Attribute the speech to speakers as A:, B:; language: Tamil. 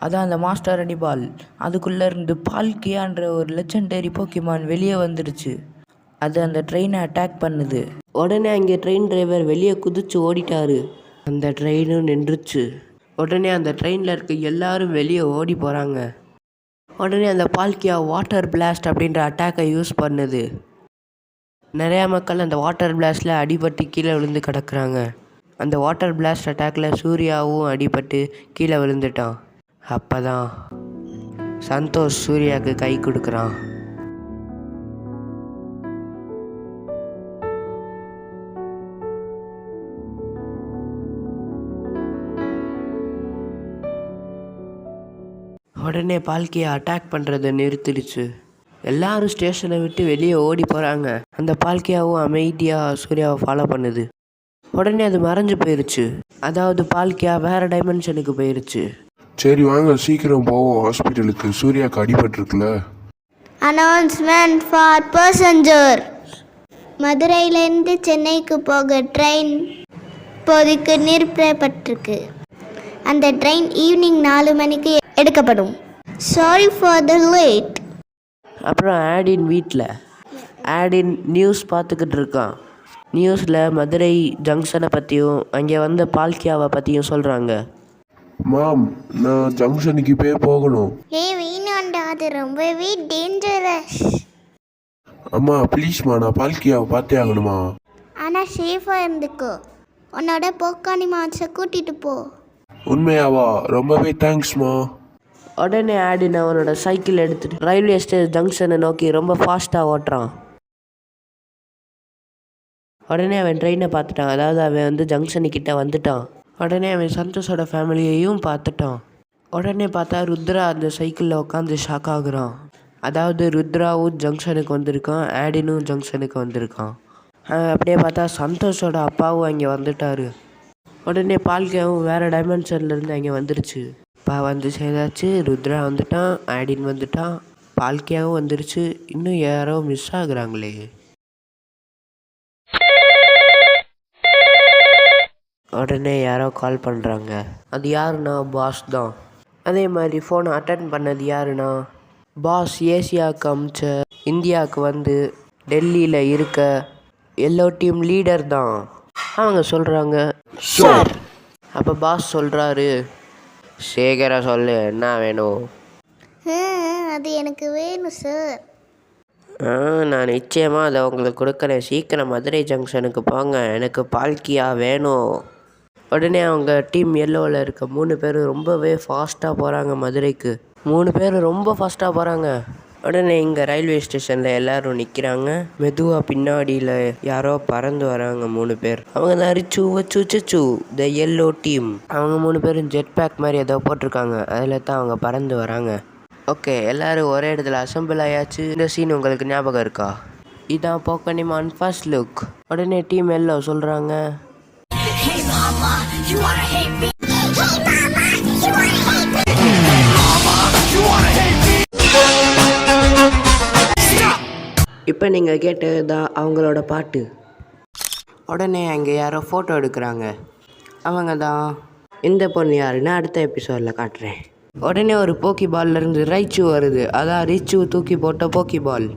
A: அதான் அந்த மாஸ்டர் அடி பால். அதுக்குள்ளே இருந்து பால்கியான்ற ஒரு லெஜெண்டரி போக்கிமான் வெளியே வந்துடுச்சு. அது அந்த ட்ரெயினை அட்டாக் பண்ணுது. உடனே அங்கே ட்ரெயின் டிரைவர் வெளியே குதிச்சு ஓடிட்டாரு. அந்த ட்ரெயினும் நின்றுச்சு. உடனே அந்த ட்ரெயினில் இருக்க எல்லாரும் வெளியே ஓடி போகிறாங்க. உடனே அந்த பால்கியா வாட்டர் பிளாஸ்ட் அப்படின்ற அட்டாக்கை யூஸ் பண்ணுது. நிறையா மக்கள் அந்த வாட்டர் பிளாஸ்டில் அடிபட்டு கீழே விழுந்து கிடக்குறாங்க. அந்த வாட்டர் பிளாஸ்ட் அட்டாக்கில் சூர்யாவும் அடிபட்டு கீழே விழுந்துட்டான். அப்போ தான் சந்தோஷ் சூர்யாவுக்கு கை கொடுக்குறான். உடனே பால்கியா அட்டாக் பண்ணுறதை நிறுத்திடுச்சு. எல்லாரும் ஸ்டேஷனை விட்டு வெளியே ஓடி போகிறாங்க. அந்த பால்கியாவும் அமைதியாக சூர்யாவை ஃபாலோ பண்ணுது. உடனே அது மறைஞ்சு போயிடுச்சு. அதாவது பால்கியா வேறு டைமென்ஷனுக்கு போயிடுச்சு.
B: சரி வாங்க சீக்கிரம் போவோம் ஹாஸ்பிட்டலுக்கு, சூர்யாவுக்கு அடிபட்டிருக்குல்ல.
C: Announcement for passenger. மதுரையிலேருந்து சென்னைக்கு போக ட்ரெயின் இப்போதைக்கு நிறுத்தப்பட்டிருக்கு. அந்த ட்ரெயின் ஈவினிங் 4 மணிக்கு எடுக்கப்படும். Sorry for the late.
A: அப்புறம் ஆடின் வீட்டில் ஆடின் நியூஸ் பார்த்துக்கிட்டு இருக்கான். நியூஸில் மதுரை ஜங்ஷனை பற்றியும் அங்கே வந்த பால்கியாவை பற்றியும் சொல்கிறாங்க.
B: மாம், நான் ஜங்ஷனுக்கு போகணும்.
C: வேணாண்டா, அது ரொம்பவே டேஞ்சரஸ்.
B: அம்மா ப்ளீஸ்மா, நான் பால்கியாவை பார்த்தே ஆகணுமா?
C: ஆனால் சேஃபாக இருந்துக்கோ. உன்னோட போக்கானி மான்ஸை கூட்டிகிட்டு போ.
B: உண்மையாவா? ரொம்பவே தேங்க்ஸ்மா.
A: உடனே ஆடின் அவனோட சைக்கிள் எடுத்துகிட்டு ரயில்வே ஸ்டேஷன் ஜங்ஷனை நோக்கி ரொம்ப ஃபாஸ்ட்டாக ஓட்டுறான். உடனே அவன் ட்ரெயினை பார்த்துட்டான். அதாவது அவன் வந்து ஜங்ஷனுக்கிட்ட வந்துட்டான். உடனே அவன் சந்தோஷோட ஃபேமிலியையும் பார்த்துட்டான். உடனே பார்த்தா ருத்ரா அந்த சைக்கிளில் உட்காந்து ஷாக் ஆகுறான். அதாவது ருத்ராவும் ஜங்ஷனுக்கு வந்திருக்கான், ஆடினும் ஜங்ஷனுக்கு வந்திருக்கான். அப்படியே பார்த்தா சந்தோஷோட அப்பாவும் அங்கே வந்துட்டார். உடனே பால்கியாவும் வேறு டைமென்ஷன்லேருந்து அங்கே வந்துருச்சு. அப்பா வந்து சேர்ந்தாச்சு. ருத்ரா வந்துட்டான், ஆடின் வந்துட்டான், பால்கியாவும் வந்துருச்சு. இன்னும் யாரோ மிஸ் ஆகுறாங்களே. உடனே யாரோ கால் பண்ணுறாங்க. அது யாருன்னா பாஸ் தான். அதே மாதிரி ஃபோனை அட்டன் பண்ணது யாருன்னா பாஸ் ஏசியாவுக்கு அமிச்ச இந்தியாவுக்கு வந்து டெல்லியில் இருக்க எல்லோ டீம் லீடர் தான். அவங்க சொல்கிறாங்க சார். அப்போ பாஸ் சொல்கிறாரு, சேகரா சொல்லு, என்ன வேணும்?
C: அது எனக்கு வேணும் சார்.
A: நான் நிச்சயமாக அதை உங்களுக்கு கொடுக்குறேன். சீக்கிரம் மதுரை ஜங்ஷனுக்கு போங்க, எனக்கு பால்கியா வேணும். உடனே அவங்க டீம் எல்லோவில் இருக்க 3 பேர் ரொம்பவே ஃபாஸ்ட்டாக போகிறாங்க மதுரைக்கு. 3 பேர் ரொம்ப ஃபாஸ்ட்டாக போகிறாங்க. உடனே இங்கே ரயில்வே ஸ்டேஷனில் எல்லோரும் நிற்கிறாங்க. மெதுவாக பின்னாடியில் யாரோ பறந்து வராங்க 3 பேர். அவங்க தான் ரிச்சு வச்சு சச்சு த எல்லோ டீம். அவங்க 3 பேரும் ஜெட் பேக் மாதிரி ஏதோ போட்டிருக்காங்க. அதில் தான் அவங்க பறந்து வராங்க. ஓகே, எல்லோரும் ஒரே இடத்துல அசம்பிள் ஆயாச்சு. இந்த சீன் உங்களுக்கு ஞாபகம் இருக்கா? இதான் போக்கனிமான் ஃபர்ஸ்ட் லுக். உடனே டீம் எல்லோ சொல்கிறாங்க, இப்போ நீங்கள் கேட்டது தான் அவங்களோட பாட்டு. உடனே அங்கே யாரோ ஃபோட்டோ எடுக்கிறாங்க. அவங்க தான் இந்த பொண்ணு யாருன்னு அடுத்த எபிசோடில் காட்டுறேன். உடனே ஒரு போக்கி பால்லேருந்து ரைச்சு வருது. அதான் ரிச்சு தூக்கி போட்ட போக்கி பால்.